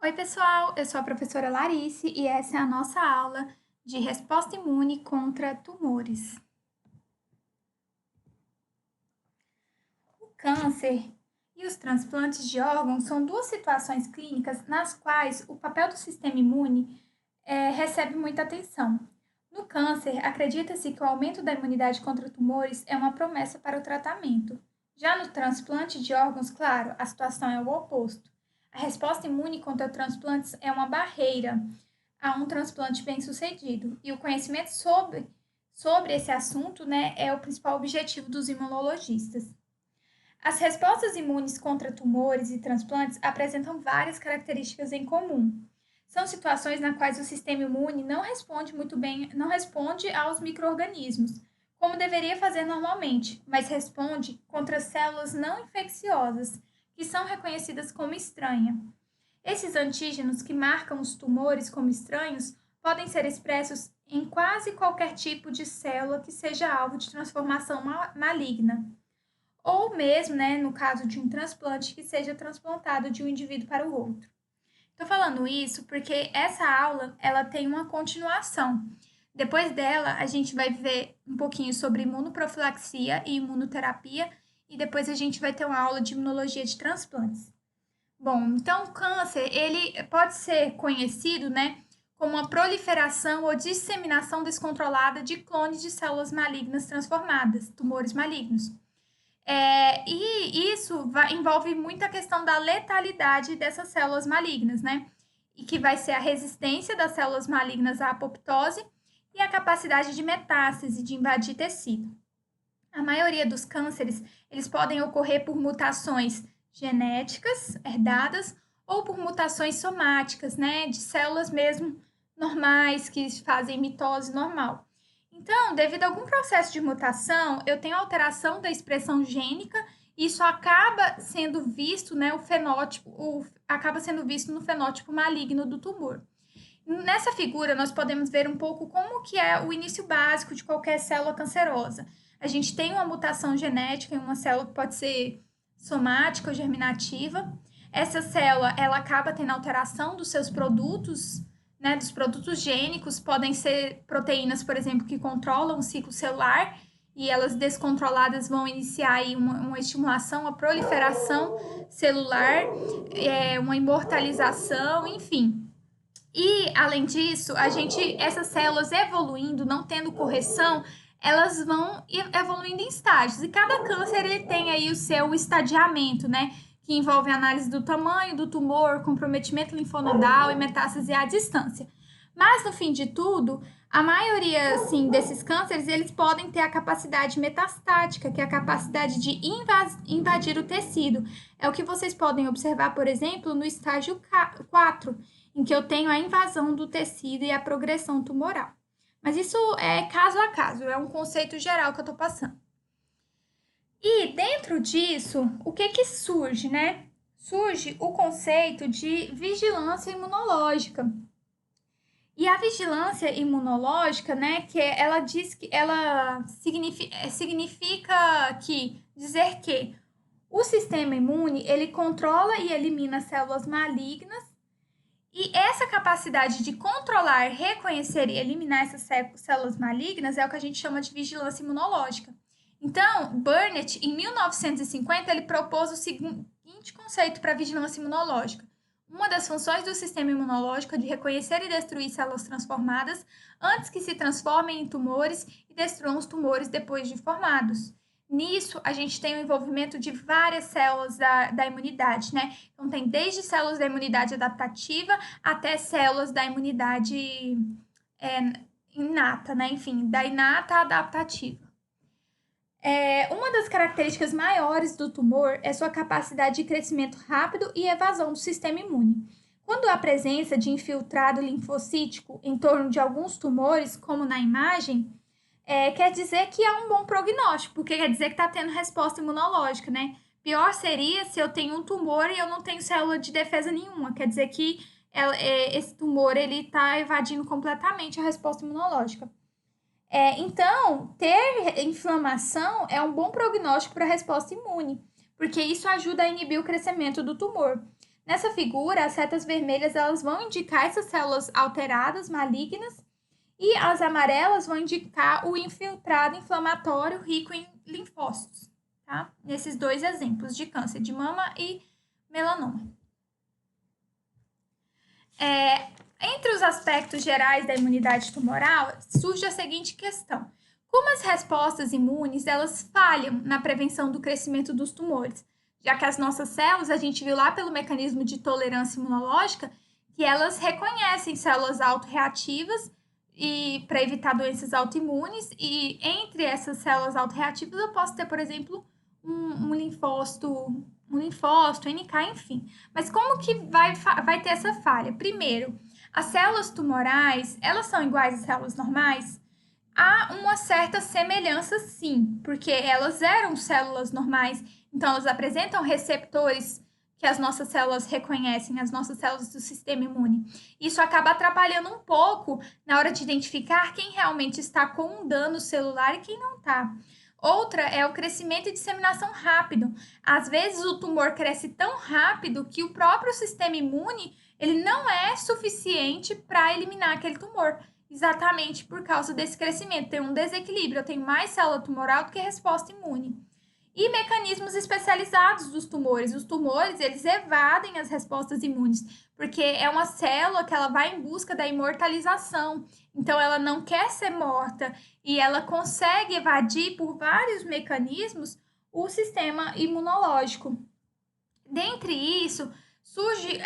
Oi, pessoal! Eu sou a professora Larice e essa é a nossa aula de resposta imune contra tumores. O câncer e os transplantes de órgãos são duas situações clínicas nas quais o papel do sistema imune recebe muita atenção. No câncer, acredita-se que o aumento da imunidade contra tumores é uma promessa para o tratamento. Já no transplante de órgãos, claro, a situação é o oposto. A resposta imune contra transplantes é uma barreira a um transplante bem-sucedido. E o conhecimento sobre esse assunto, né, é o principal objetivo dos imunologistas. As respostas imunes contra tumores e transplantes apresentam várias características em comum. São situações nas quais o sistema imune não responde muito bem, não responde aos micro-organismos, como deveria fazer normalmente, mas responde contra células não infecciosas, que são reconhecidas como estranhas. Esses antígenos que marcam os tumores como estranhos podem ser expressos em quase qualquer tipo de célula que seja alvo de transformação maligna, ou mesmo, né, no caso de um transplante que seja transplantado de um indivíduo para o outro. Estou falando isso porque essa aula ela tem uma continuação. Depois dela, a gente vai ver um pouquinho sobre imunoprofilaxia e imunoterapia, e depois a gente vai ter uma aula de imunologia de transplantes. Bom, então o câncer, ele pode ser conhecido, né, como uma proliferação ou disseminação descontrolada de clones de células malignas transformadas, tumores malignos. E isso envolve muita questão da letalidade dessas células malignas, né? E que vai ser a resistência das células malignas à apoptose e a capacidade de metástase, de invadir tecido. A maioria dos cânceres, eles podem ocorrer por mutações genéticas herdadas ou por mutações somáticas, né, de células mesmo normais que fazem mitose normal. Então, devido a algum processo de mutação, eu tenho alteração da expressão gênica e isso acaba sendo visto, né, acaba sendo visto no fenótipo maligno do tumor. Nessa figura, nós podemos ver um pouco como que é o início básico de qualquer célula cancerosa. A gente tem uma mutação genética em uma célula que pode ser somática ou germinativa. Essa célula, ela acaba tendo alteração dos seus produtos, né, dos produtos gênicos, podem ser proteínas, por exemplo, que controlam o ciclo celular, e elas descontroladas vão iniciar aí uma estimulação, uma proliferação celular, uma imortalização, enfim. E, além disso, essas células evoluindo, não tendo correção, elas vão evoluindo em estágios. E cada câncer ele tem aí o seu estadiamento, né? Que envolve análise do tamanho do tumor, comprometimento linfonodal e metástase à distância. Mas, no fim de tudo, a maioria, assim, desses cânceres, eles podem ter a capacidade metastática, que é a capacidade de invadir o tecido. É o que vocês podem observar, por exemplo, no estágio 4, em que eu tenho a invasão do tecido e a progressão tumoral. Mas isso é caso a caso, é um conceito geral que eu estou passando. E dentro disso, o que que surge, né? Surge o conceito de vigilância imunológica. E a vigilância imunológica, né, que ela diz que ela significa que dizer que o sistema imune, ele controla e elimina células malignas, e essa capacidade de controlar, reconhecer e eliminar essas células malignas é o que a gente chama de vigilância imunológica. Então, Burnett, em 1950, ele propôs o seguinte conceito para a vigilância imunológica. Uma das funções do sistema imunológico é de reconhecer e destruir células transformadas antes que se transformem em tumores e destruam os tumores depois de formados. Nisso, a gente tem o envolvimento de várias células da imunidade, né? Então, tem desde células da imunidade adaptativa até células da imunidade inata, né? Enfim, da inata à adaptativa. Uma das características maiores do tumor é sua capacidade de crescimento rápido e evasão do sistema imune. Quando há presença de infiltrado linfocítico em torno de alguns tumores, como na imagem, quer dizer que é um bom prognóstico, porque quer dizer que está tendo resposta imunológica, né? Pior seria se eu tenho um tumor e eu não tenho célula de defesa nenhuma. Quer dizer que esse tumor ele está evadindo completamente a resposta imunológica. Então, ter inflamação é um bom prognóstico para a resposta imune, porque isso ajuda a inibir o crescimento do tumor. Nessa figura, as setas vermelhas elas vão indicar essas células alteradas, malignas, e as amarelas vão indicar o infiltrado inflamatório rico em linfócitos, tá? Nesses dois exemplos de câncer de mama e melanoma. Entre os aspectos gerais da imunidade tumoral, surge a seguinte questão: como as respostas imunes elas falham na prevenção do crescimento dos tumores? Já que as nossas células, a gente viu lá pelo mecanismo de tolerância imunológica, que elas reconhecem células autoreativas e para evitar doenças autoimunes, e entre essas células autorreativas eu posso ter, por exemplo, um linfócito, NK, enfim. Mas como que vai ter essa falha? Primeiro, as células tumorais, elas são iguais às células normais? Há uma certa semelhança, sim, porque elas eram células normais, então elas apresentam receptores que as nossas células reconhecem, as nossas células do sistema imune. Isso acaba atrapalhando um pouco na hora de identificar quem realmente está com um dano celular e quem não está. Outra é o crescimento e disseminação rápido. Às vezes o tumor cresce tão rápido que o próprio sistema imune ele não é suficiente para eliminar aquele tumor. Exatamente por causa desse crescimento. Tem um desequilíbrio, eu tenho mais célula tumoral do que resposta imune. E mecanismos especializados dos tumores. Os tumores, eles evadem as respostas imunes, porque é uma célula que ela vai em busca da imortalização. Então, ela não quer ser morta e ela consegue evadir por vários mecanismos o sistema imunológico. Dentre isso, surge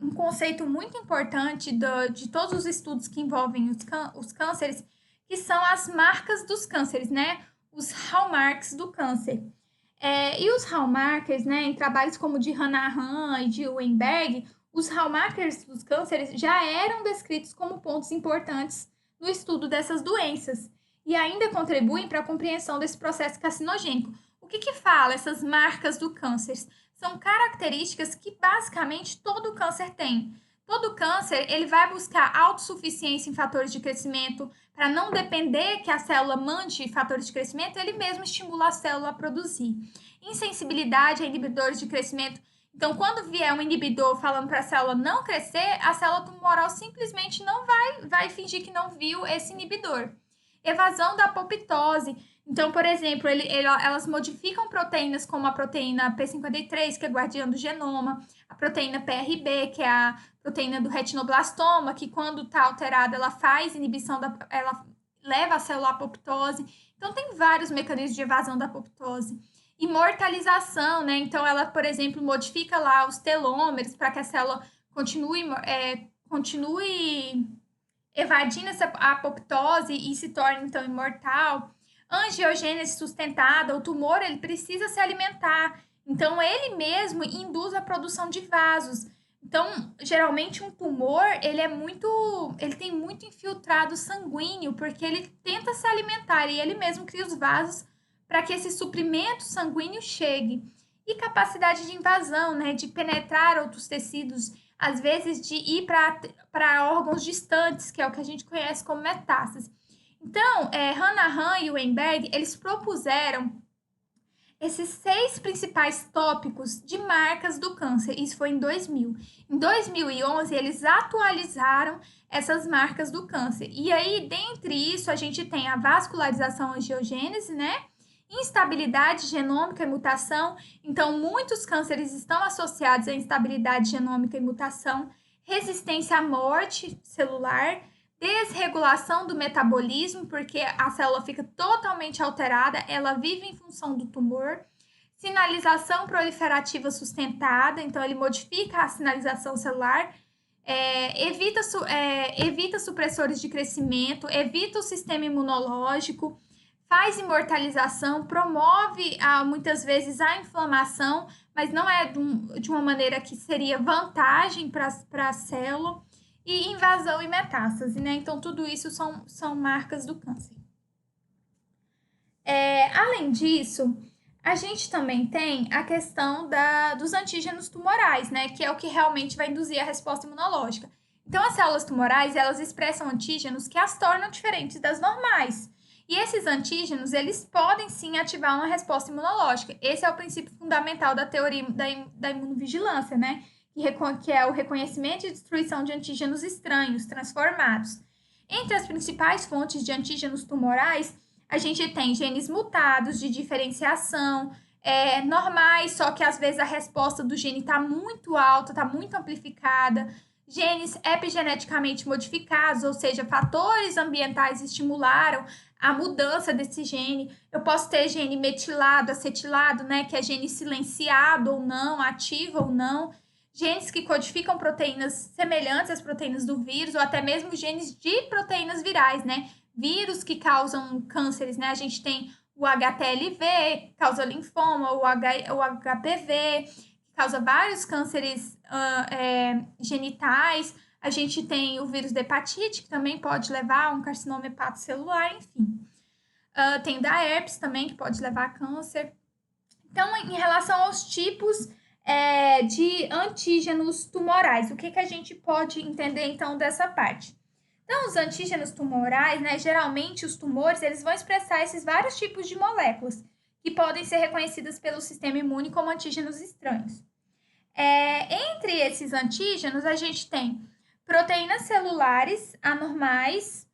um conceito muito importante de todos os estudos que envolvem os cânceres, que são as marcas dos cânceres, né? Os hallmarks do câncer. E os hallmarkers, né, em trabalhos como de Hanahan e de Weinberg, os hallmarkers dos cânceres já eram descritos como pontos importantes no estudo dessas doenças e ainda contribuem para a compreensão desse processo carcinogênico. O que fala essas marcas do câncer? São características que basicamente todo câncer tem. Todo câncer ele vai buscar autossuficiência em fatores de crescimento para não depender que a célula mande fatores de crescimento, ele mesmo estimula a célula a produzir. Insensibilidade a inibidores de crescimento. Então, quando vier um inibidor falando para a célula não crescer, a célula tumoral simplesmente não vai fingir que não viu esse inibidor. Evasão da apoptose. Então, por exemplo, elas modificam proteínas como a proteína P53, que é guardiã do genoma, a proteína PRB, que é a proteína do retinoblastoma, que quando está alterada, ela faz inibição, ela leva a célula à apoptose. Então, tem vários mecanismos de evasão da apoptose. Imortalização, né? Então, ela, por exemplo, modifica lá os telômeros para que a célula continue evadindo essa apoptose e se torne, então, imortal. Angiogênese sustentada, o tumor ele precisa se alimentar, então ele mesmo induz a produção de vasos. Então, geralmente um tumor, ele tem muito infiltrado sanguíneo, porque ele tenta se alimentar e ele mesmo cria os vasos para que esse suprimento sanguíneo chegue. E capacidade de invasão, né, de penetrar outros tecidos, às vezes de ir para órgãos distantes, que é o que a gente conhece como metástase. Então, Hanahan e Weinberg, eles propuseram esses 6 principais tópicos de marcas do câncer. Isso foi em 2000. Em 2011, eles atualizaram essas marcas do câncer. E aí, dentre isso, a gente tem a vascularização angiogênese, né? Instabilidade genômica e mutação. Então, muitos cânceres estão associados à instabilidade genômica e mutação. Resistência à morte celular, desregulação do metabolismo, porque a célula fica totalmente alterada, ela vive em função do tumor. Sinalização proliferativa sustentada, então ele modifica a sinalização celular, evita supressores de crescimento, evita o sistema imunológico, faz imortalização, promove muitas vezes a inflamação, mas não é de uma maneira que seria vantagem para a célula. E invasão e metástase, né? Então, tudo isso são marcas do câncer. Além disso, a gente também tem a questão dos antígenos tumorais, né? Que é o que realmente vai induzir a resposta imunológica. Então, as células tumorais, elas expressam antígenos que as tornam diferentes das normais. E esses antígenos, eles podem sim ativar uma resposta imunológica. Esse é o princípio fundamental da teoria da imunovigilância, né? que é o reconhecimento e destruição de antígenos estranhos, transformados. Entre as principais fontes de antígenos tumorais, a gente tem genes mutados de diferenciação, normais, só que às vezes a resposta do gene está muito alta, está muito amplificada. Genes epigeneticamente modificados, ou seja, fatores ambientais estimularam a mudança desse gene. Eu posso ter gene metilado, acetilado, né, que é gene silenciado ou não, ativo ou não. Genes que codificam proteínas semelhantes às proteínas do vírus, ou até mesmo genes de proteínas virais, né? Vírus que causam cânceres, né? A gente tem o HTLV, que causa linfoma, o HPV, que causa vários cânceres genitais. A gente tem o vírus da hepatite, que também pode levar a um carcinoma hepatocelular, enfim. Tem da herpes também, que pode levar a câncer. Então, em relação aos tipos de antígenos tumorais, o que a gente pode entender, então, dessa parte? Então, os antígenos tumorais, né, geralmente os tumores, eles vão expressar esses vários tipos de moléculas que podem ser reconhecidas pelo sistema imune como antígenos estranhos. Entre esses antígenos, a gente tem proteínas celulares anormais,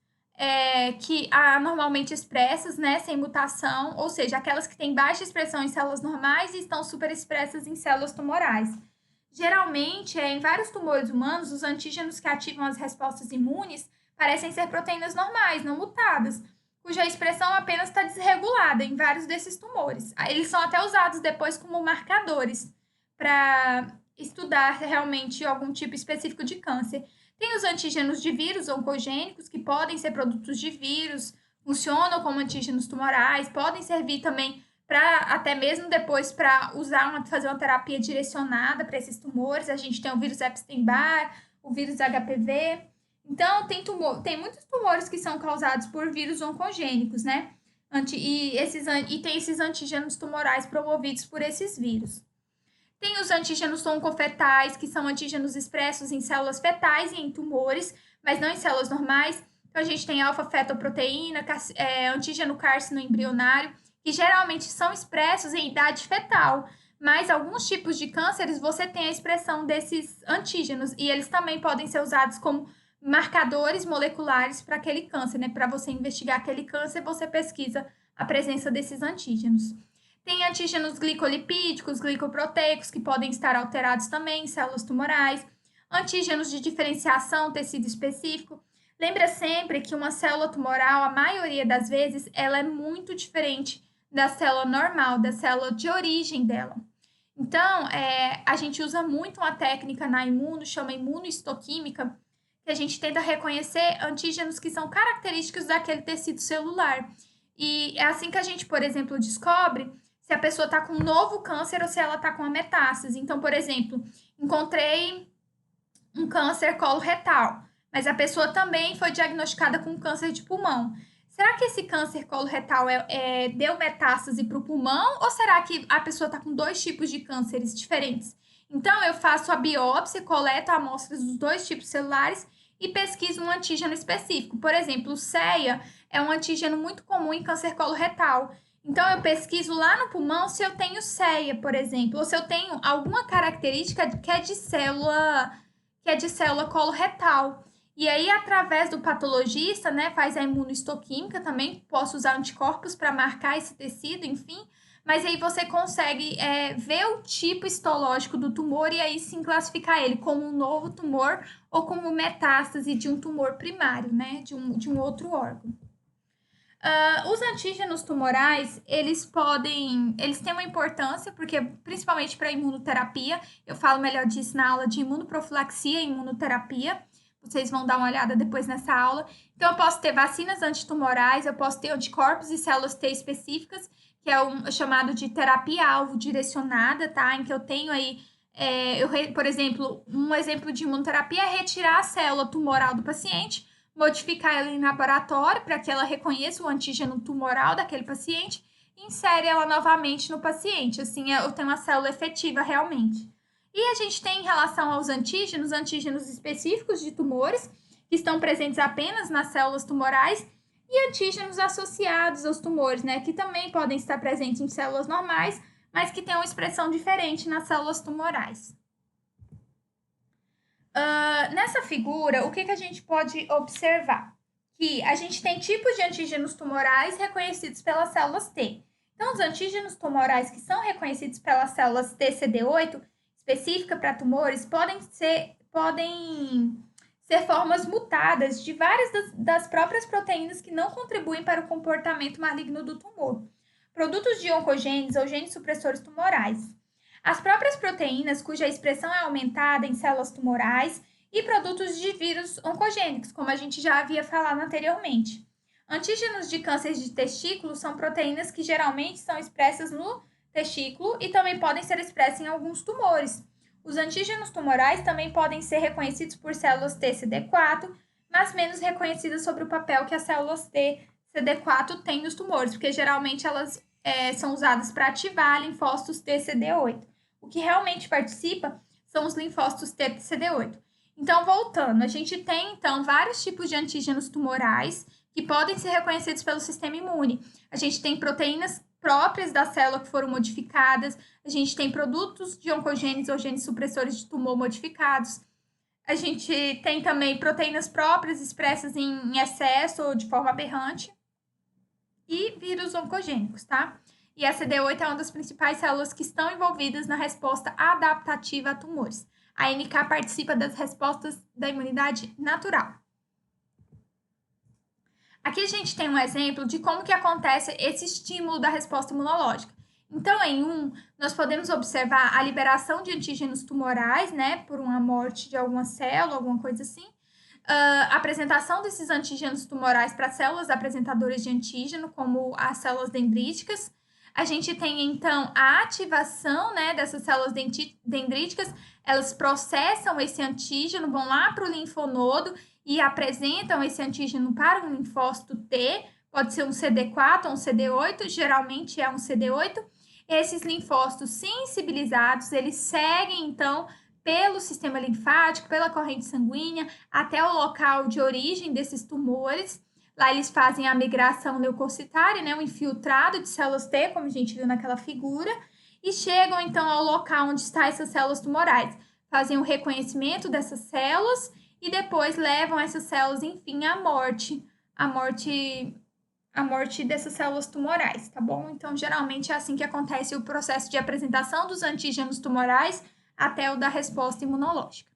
que anormalmente expressas, né, sem mutação, ou seja, aquelas que têm baixa expressão em células normais e estão superexpressas em células tumorais. Geralmente, em vários tumores humanos, os antígenos que ativam as respostas imunes parecem ser proteínas normais, não mutadas, cuja expressão apenas está desregulada em vários desses tumores. Eles são até usados depois como marcadores para estudar realmente algum tipo específico de câncer. Tem os antígenos de vírus oncogênicos, que podem ser produtos de vírus, funcionam como antígenos tumorais, podem servir também para até mesmo depois para fazer uma terapia direcionada para esses tumores. A gente tem o vírus Epstein-Barr, o vírus HPV. Então, tem muitos tumores que são causados por vírus oncogênicos, né? E tem esses antígenos tumorais promovidos por esses vírus. Tem os antígenos oncofetais, que são antígenos expressos em células fetais e em tumores, mas não em células normais. Então, a gente tem alfa-fetoproteína, antígeno carcinoembrionário, que geralmente são expressos em idade fetal. Mas alguns tipos de cânceres você tem a expressão desses antígenos, e eles também podem ser usados como marcadores moleculares para aquele câncer, né? Para você investigar aquele câncer, você pesquisa a presença desses antígenos. Tem antígenos glicolipídicos, glicoproteicos, que podem estar alterados também em células tumorais. Antígenos de diferenciação, tecido específico. Lembra sempre que uma célula tumoral, a maioria das vezes, ela é muito diferente da célula normal, da célula de origem dela. Então, a gente usa muito uma técnica na chama imunohistoquímica, que a gente tenta reconhecer antígenos que são característicos daquele tecido celular. E é assim que a gente, por exemplo, descobre se a pessoa está com um novo câncer ou se ela está com uma metástase. Então, por exemplo, encontrei um câncer coloretal, mas a pessoa também foi diagnosticada com câncer de pulmão. Será que esse câncer coloretal deu metástase para o pulmão ou será que a pessoa está com dois tipos de cânceres diferentes? Então, eu faço a biópsia, coleto amostras dos dois tipos celulares e pesquiso um antígeno específico. Por exemplo, o CEA é um antígeno muito comum em câncer coloretal. Então, eu pesquiso lá no pulmão se eu tenho CEA, por exemplo, ou se eu tenho alguma característica que é de célula coloretal. E aí, através do patologista, né, faz a imunohistoquímica também, posso usar anticorpos para marcar esse tecido, enfim. Mas aí você consegue ver o tipo histológico do tumor e aí sim classificar ele como um novo tumor ou como metástase de um tumor primário, né, de um outro órgão. Os antígenos tumorais, eles têm uma importância, porque principalmente para imunoterapia, eu falo melhor disso na aula de imunoprofilaxia e imunoterapia, vocês vão dar uma olhada depois nessa aula. Então, eu posso ter vacinas antitumorais, eu posso ter anticorpos e células T específicas, que é o chamado de terapia-alvo direcionada, tá? Em que eu tenho aí, por exemplo, um exemplo de imunoterapia é retirar a célula tumoral do paciente, modificar ela em laboratório para que ela reconheça o antígeno tumoral daquele paciente e insere ela novamente no paciente. Assim, eu tenho uma célula efetiva realmente. E a gente tem em relação aos antígenos específicos de tumores, que estão presentes apenas nas células tumorais, e antígenos associados aos tumores, né, que também podem estar presentes em células normais, mas que têm uma expressão diferente nas células tumorais. Nessa figura, o que a gente pode observar? Que a gente tem tipos de antígenos tumorais reconhecidos pelas células T. Então, os antígenos tumorais que são reconhecidos pelas células TCD8, específica para tumores, podem ser formas mutadas de várias das próprias proteínas que não contribuem para o comportamento maligno do tumor. Produtos de oncogenes ou genes supressores tumorais. As próprias proteínas cuja expressão é aumentada em células tumorais e produtos de vírus oncogênicos, como a gente já havia falado anteriormente. Antígenos de câncer de testículo são proteínas que geralmente são expressas no testículo e também podem ser expressas em alguns tumores. Os antígenos tumorais também podem ser reconhecidos por células TCD4, mas menos reconhecidas sobre o papel que as células TCD4 têm nos tumores, porque geralmente elas são usadas para ativar linfócitos TCD8. O que realmente participa são os linfócitos TCD8. Então, voltando, a gente tem, então, vários tipos de antígenos tumorais que podem ser reconhecidos pelo sistema imune. A gente tem proteínas próprias da célula que foram modificadas, a gente tem produtos de oncogenes ou genes supressores de tumor modificados, a gente tem também proteínas próprias expressas em excesso ou de forma aberrante e vírus oncogênicos, tá? E a CD8 é uma das principais células que estão envolvidas na resposta adaptativa a tumores. A NK participa das respostas da imunidade natural. Aqui a gente tem um exemplo de como que acontece esse estímulo da resposta imunológica. Então, em nós podemos observar a liberação de antígenos tumorais, né, por uma morte de alguma célula, alguma coisa assim. A apresentação desses antígenos tumorais para células apresentadoras de antígeno, como as células dendríticas. A gente tem, então, a ativação, né, dessas células dendríticas, elas processam esse antígeno, vão lá para o linfonodo e apresentam esse antígeno para um linfócito T, pode ser um CD4 ou um CD8, geralmente é um CD8. Esses linfócitos sensibilizados, eles seguem, então, pelo sistema linfático, pela corrente sanguínea, até o local de origem desses tumores. Lá eles fazem a migração leucocitária, né, o infiltrado de células T, como a gente viu naquela figura, e chegam, então, ao local onde estão essas células tumorais. Fazem o reconhecimento dessas células e depois levam essas células, enfim, à morte dessas células tumorais, tá bom? Então, geralmente é assim que acontece o processo de apresentação dos antígenos tumorais até o da resposta imunológica.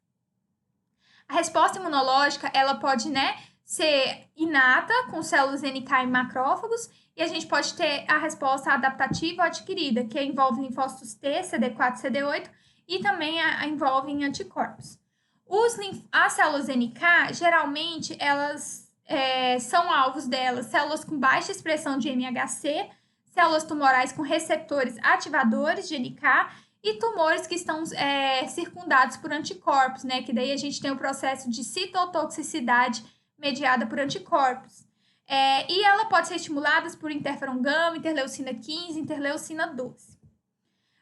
A resposta imunológica, ela pode, né, ser inata, com células NK e macrófagos, e a gente pode ter a resposta adaptativa ou adquirida, que envolve linfócitos T, CD4, CD8, e também envolve em anticorpos. As células NK, geralmente, elas são alvos delas, células com baixa expressão de MHC, células tumorais com receptores ativadores de NK e tumores que estão circundados por anticorpos, né? Que daí a gente tem o processo de citotoxicidade mediada por anticorpos. E ela pode ser estimulada por interferon gama, interleucina 15, interleucina 12.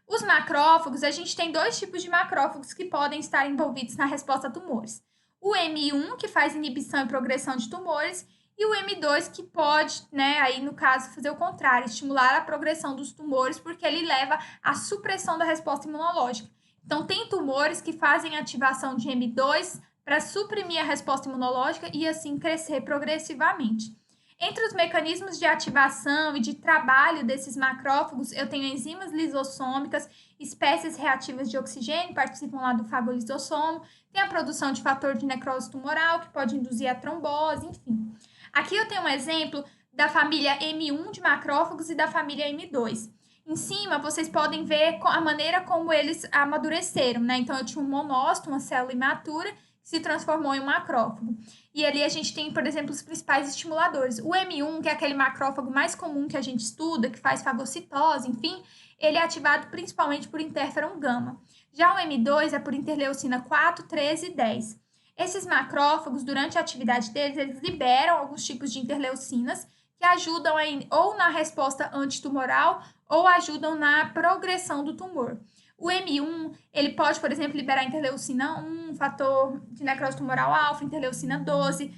Os macrófagos, a gente tem dois tipos de macrófagos que podem estar envolvidos na resposta a tumores. O M1, que faz inibição e progressão de tumores, e o M2, que pode, né, aí no caso, fazer o contrário, estimular a progressão dos tumores, porque ele leva à supressão da resposta imunológica. Então, tem tumores que fazem ativação de M2 para suprimir a resposta imunológica e assim crescer progressivamente. Entre os mecanismos de ativação e de trabalho desses macrófagos, eu tenho enzimas lisossômicas, espécies reativas de oxigênio, participam lá do fagolisossomo, tem a produção de fator de necrose tumoral, que pode induzir a trombose, enfim. Aqui eu tenho um exemplo da família M1 de macrófagos e da família M2. Em cima, vocês podem ver a maneira como eles amadureceram, né? Então, eu tinha um monócito, uma célula imatura, que se transformou em um macrófago. E ali a gente tem, por exemplo, os principais estimuladores. O M1, que é aquele macrófago mais comum que a gente estuda, que faz fagocitose, enfim, ele é ativado principalmente por interferon gama. Já o M2 é por interleucina 4, 13 e 10. Esses macrófagos, durante a atividade deles, eles liberam alguns tipos de interleucinas que ajudam ou na resposta antitumoral ou ajudam na progressão do tumor. O M1, ele pode, por exemplo, liberar interleucina 1, fator de necrose tumoral alfa, interleucina 12,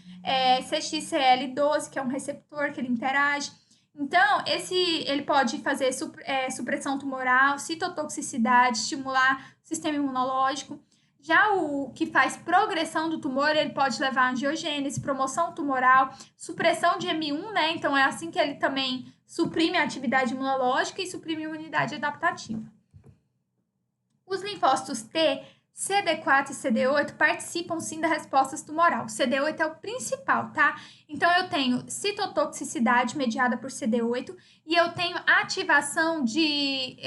CXCL12, que é um receptor que ele interage. Então, ele pode fazer supressão tumoral, citotoxicidade, estimular o sistema imunológico. Já o que faz progressão do tumor, ele pode levar a angiogênese, promoção tumoral, supressão de M1, né? Então, é assim que ele também suprime a atividade imunológica e suprime a imunidade adaptativa. Os linfócitos T, CD4 e CD8 participam sim da resposta tumoral. O CD8 é o principal, tá? Então, eu tenho citotoxicidade mediada por CD8 e eu tenho ativação de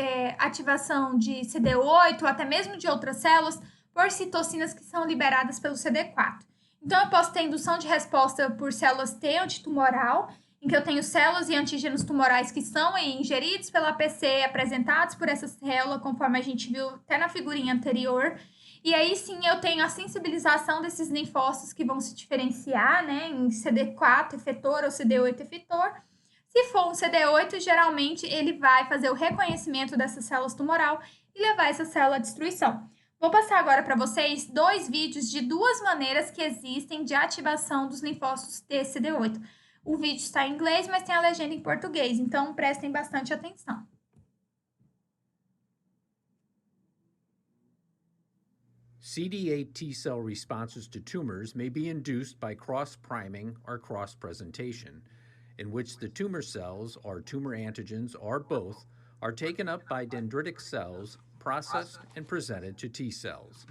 CD8, ou até mesmo de outras células, por citocinas que são liberadas pelo CD4. Então, eu posso ter indução de resposta por células T antitumoral, em que eu tenho células e antígenos tumorais que são ingeridos pela APC, apresentados por essa célula, conforme a gente viu até na figurinha anterior. E aí sim eu tenho a sensibilização desses linfócitos que vão se diferenciar, né, em CD4 efetor ou CD8 efetor. Se for um CD8, geralmente ele vai fazer o reconhecimento dessas células tumoral e levar essa célula à destruição. Vou passar agora para vocês 2 vídeos de 2 maneiras que existem de ativação dos linfócitos TCD8. O vídeo está em inglês, mas tem a legenda em português, então prestem bastante atenção. CD8 T-cell responses to tumors may be induced by cross-priming or cross-presentation, in which the tumor cells or tumor antigens or both are taken up by dendritic cells, processed and presented to T cells.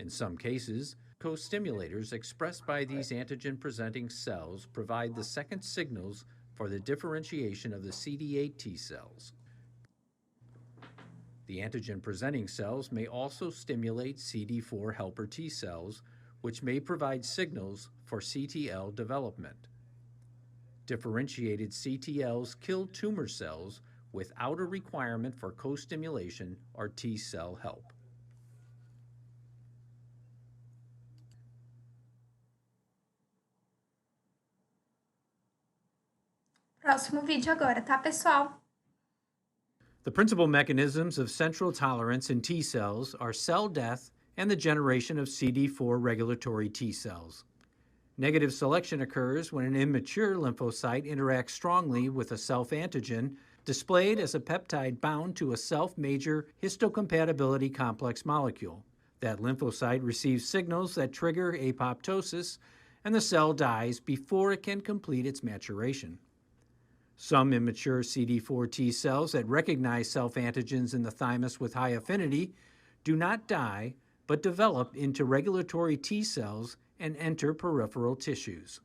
In some cases, co-stimulators expressed by these antigen-presenting cells provide the second signals for the differentiation of the CD8 T cells. The antigen-presenting cells may also stimulate CD4 helper T cells, which may provide signals for CTL development. Differentiated CTLs kill tumor cells without a requirement for co-stimulation or T cell help. Próximo vídeo agora, tá, pessoal? The principal mechanisms of central tolerance in T cells are cell death and the generation of CD4 regulatory T cells. Negative selection occurs when an immature lymphocyte interacts strongly with a self-antigen displayed as a peptide bound to a self-major histocompatibility complex molecule. That lymphocyte receives signals that trigger apoptosis, and the cell dies before it can complete its maturation. Some immature CD4 T cells that recognize self-antigens in the thymus with high affinity do not die, but develop into regulatory T cells and enter peripheral tissues.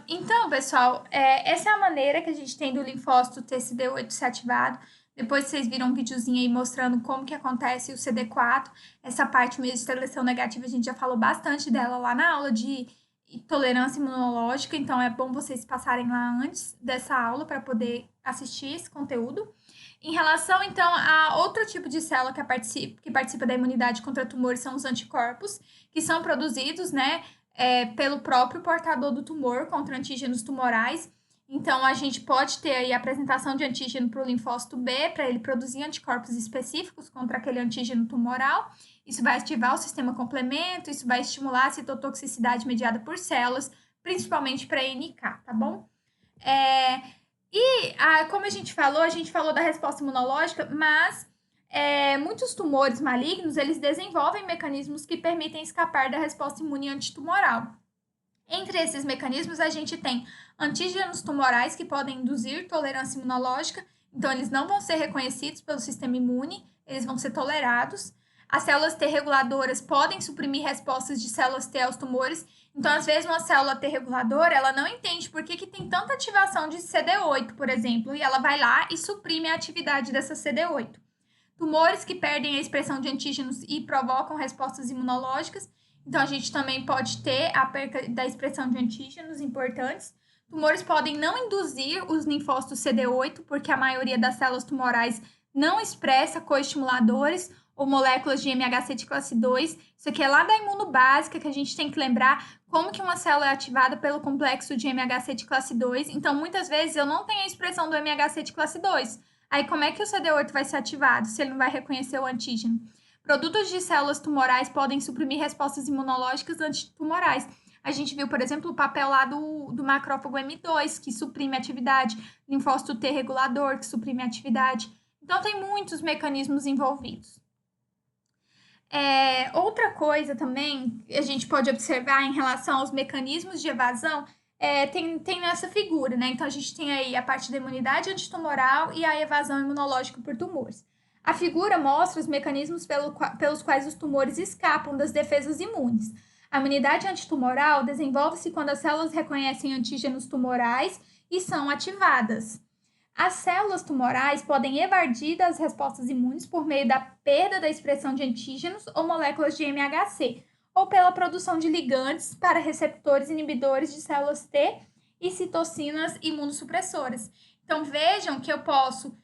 Então, pessoal, essa é a maneira que a gente tem do linfócito TCD8 ser ativado. Depois vocês viram um videozinho aí mostrando como que acontece o CD4. Essa parte mesmo de seleção negativa, a gente já falou bastante dela lá na aula de tolerância imunológica. Então, é bom vocês passarem lá antes dessa aula para poder assistir esse conteúdo. Em relação, então, a outro tipo de célula que participa da imunidade contra tumores são os anticorpos, que são produzidos, né, pelo próprio portador do tumor contra antígenos tumorais. Então, a gente pode ter aí a apresentação de antígeno para o linfócito B, para ele produzir anticorpos específicos contra aquele antígeno tumoral. Isso vai ativar o sistema complemento, isso vai estimular a citotoxicidade mediada por células, principalmente para NK, tá bom? Como a gente falou da resposta imunológica, mas muitos tumores malignos, eles desenvolvem mecanismos que permitem escapar da resposta imune antitumoral. Entre esses mecanismos, a gente tem antígenos tumorais que podem induzir tolerância imunológica, então eles não vão ser reconhecidos pelo sistema imune, eles vão ser tolerados. As células T reguladoras podem suprimir respostas de células T aos tumores, então às vezes uma célula T reguladora, ela não entende por que tem tanta ativação de CD8, por exemplo, e ela vai lá e suprime a atividade dessa CD8. Tumores que perdem a expressão de antígenos e provocam respostas imunológicas, então a gente também pode ter a perda da expressão de antígenos importantes. Tumores podem não induzir os linfócitos CD8, porque a maioria das células tumorais não expressa coestimuladores ou moléculas de MHC de classe 2. Isso aqui é lá da imunobásica, que a gente tem que lembrar como que uma célula é ativada pelo complexo de MHC de classe 2. Então, muitas vezes, eu não tenho a expressão do MHC de classe 2. Aí, como é que o CD8 vai ser ativado se ele não vai reconhecer o antígeno? Produtos de células tumorais podem suprimir respostas imunológicas antitumorais. A gente viu, por exemplo, o papel lá do macrófago M2, que suprime a atividade, linfócito T regulador, que suprime a atividade. Então, tem muitos mecanismos envolvidos. Outra coisa também que a gente pode observar em relação aos mecanismos de evasão tem nessa figura, né? Então, a gente tem aí a parte da imunidade antitumoral e a evasão imunológica por tumores. A figura mostra os mecanismos pelos quais os tumores escapam das defesas imunes. A imunidade antitumoral desenvolve-se quando as células reconhecem antígenos tumorais e são ativadas. As células tumorais podem evadir das respostas imunes por meio da perda da expressão de antígenos ou moléculas de MHC, ou pela produção de ligandes para receptores inibidores de células T e citocinas imunossupressoras. Então, vejam que eu posso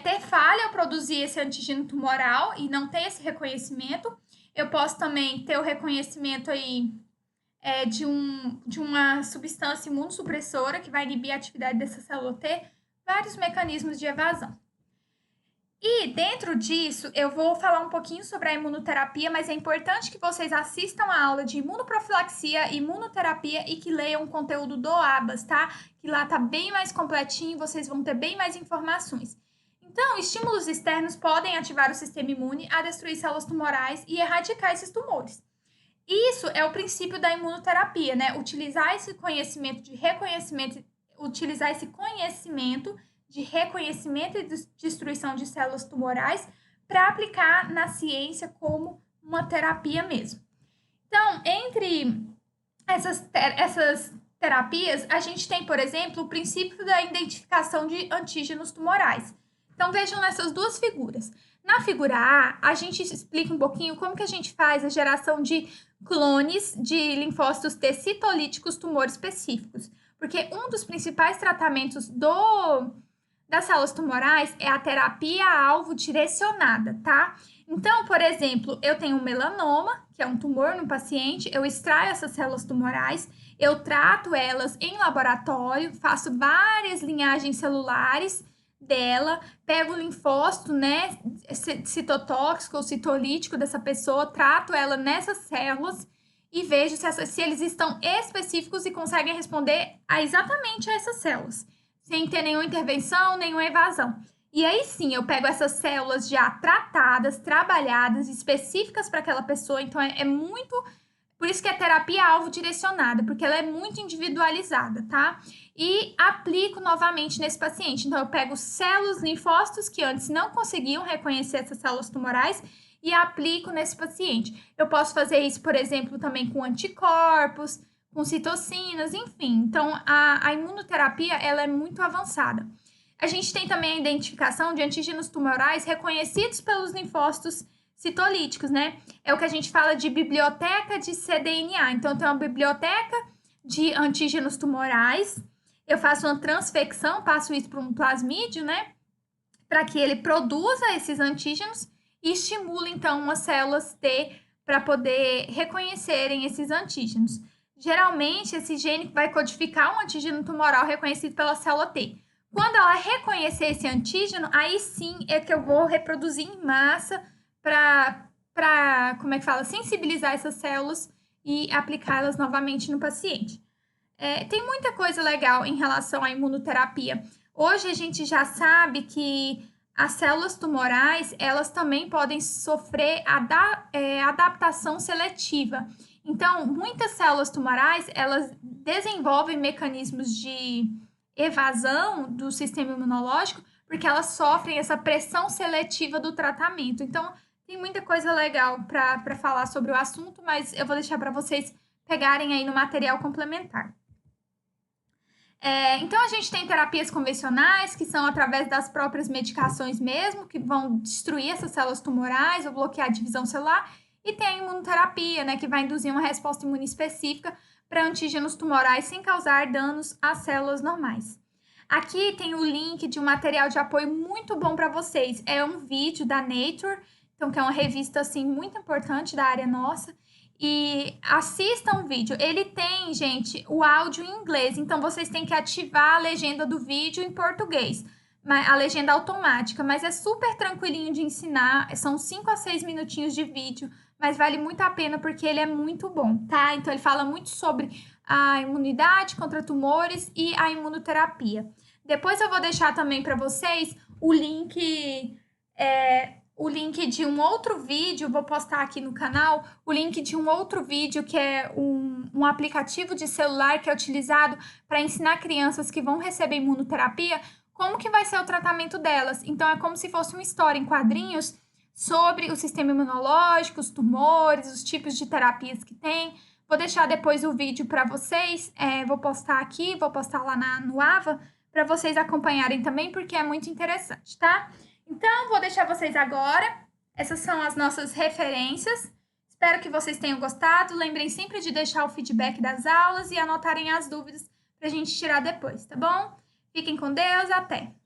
ter falha ao produzir esse antígeno tumoral e não ter esse reconhecimento. Eu posso também ter o reconhecimento aí de uma substância imunossupressora que vai inibir a atividade dessa célula T, vários mecanismos de evasão. E dentro disso, eu vou falar um pouquinho sobre a imunoterapia, mas é importante que vocês assistam a aula de imunoprofilaxia, imunoterapia e que leiam o conteúdo do ABAS, tá? Que lá tá bem mais completinho, vocês vão ter bem mais informações. Então, estímulos externos podem ativar o sistema imune a destruir células tumorais e erradicar esses tumores. Isso é o princípio da imunoterapia, né? Utilizar esse conhecimento de reconhecimento e destruição de células tumorais para aplicar na ciência como uma terapia mesmo. Então, entre essas terapias, a gente tem, por exemplo, o princípio da identificação de antígenos tumorais. Então, vejam nessas duas figuras. Na figura A, a gente explica um pouquinho como que a gente faz a geração de clones de linfócitos T citolíticos tumor específicos. Porque um dos principais tratamentos das células tumorais é a terapia-alvo direcionada, tá? Então, por exemplo, eu tenho um melanoma, que é um tumor no paciente, eu extraio essas células tumorais, eu trato elas em laboratório, faço várias linhagens celulares dela, pego o linfócito, citotóxico ou citolítico dessa pessoa, trato ela nessas células e vejo se eles estão específicos e conseguem responder exatamente a essas células, sem ter nenhuma intervenção, nenhuma evasão. E aí sim, eu pego essas células já tratadas, trabalhadas, específicas para aquela pessoa, então é muito... Por isso que é terapia-alvo direcionada, porque ela é muito individualizada, tá? E aplico novamente nesse paciente. Então, eu pego células, linfócitos que antes não conseguiam reconhecer essas células tumorais e aplico nesse paciente. Eu posso fazer isso, por exemplo, também com anticorpos, com citocinas, enfim. Então, a imunoterapia, ela é muito avançada. A gente tem também a identificação de antígenos tumorais reconhecidos pelos linfócitos citolíticos, né? É o que a gente fala de biblioteca de cDNA. Então, eu tenho uma biblioteca de antígenos tumorais, eu faço uma transfecção, passo isso para um plasmídio, né? Para que ele produza esses antígenos e estimule, então, umas células T para poder reconhecerem esses antígenos. Geralmente, esse gene vai codificar um antígeno tumoral reconhecido pela célula T. Quando ela reconhecer esse antígeno, aí sim é que eu vou reproduzir em massa para sensibilizar essas células e aplicá-las novamente no paciente. Tem muita coisa legal em relação à imunoterapia. Hoje a gente já sabe que as células tumorais, elas também podem sofrer adaptação seletiva. Então, muitas células tumorais, elas desenvolvem mecanismos de evasão do sistema imunológico porque elas sofrem essa pressão seletiva do tratamento. Então, tem muita coisa legal para falar sobre o assunto, mas eu vou deixar para vocês pegarem aí no material complementar. Então, a gente tem terapias convencionais, que são através das próprias medicações mesmo, que vão destruir essas células tumorais ou bloquear a divisão celular. E tem a imunoterapia, né, que vai induzir uma resposta imune específica para antígenos tumorais sem causar danos às células normais. Aqui tem o link de um material de apoio muito bom para vocês. É um vídeo da Nature, então, que é uma revista, assim, muito importante da área nossa. E assistam o vídeo. Ele tem, gente, o áudio em inglês, então vocês têm que ativar a legenda do vídeo em português. a legenda automática, mas é super tranquilinho de ensinar, são 5 a 6 minutinhos de vídeo, mas vale muito a pena porque ele é muito bom, tá? Então, ele fala muito sobre a imunidade contra tumores e a imunoterapia. Depois eu vou deixar também para vocês o link de um outro vídeo, vou postar aqui no canal, o link de um outro vídeo que é um aplicativo de celular que é utilizado para ensinar crianças que vão receber imunoterapia como que vai ser o tratamento delas. Então, é como se fosse uma história em quadrinhos sobre o sistema imunológico, os tumores, os tipos de terapias que tem. Vou deixar depois o vídeo para vocês, vou postar aqui, vou postar lá no AVA, para vocês acompanharem também, porque é muito interessante, tá? Então, vou deixar vocês agora. Essas são as nossas referências. Espero que vocês tenham gostado. Lembrem sempre de deixar o feedback das aulas e anotarem as dúvidas para a gente tirar depois, tá bom? Fiquem com Deus, até!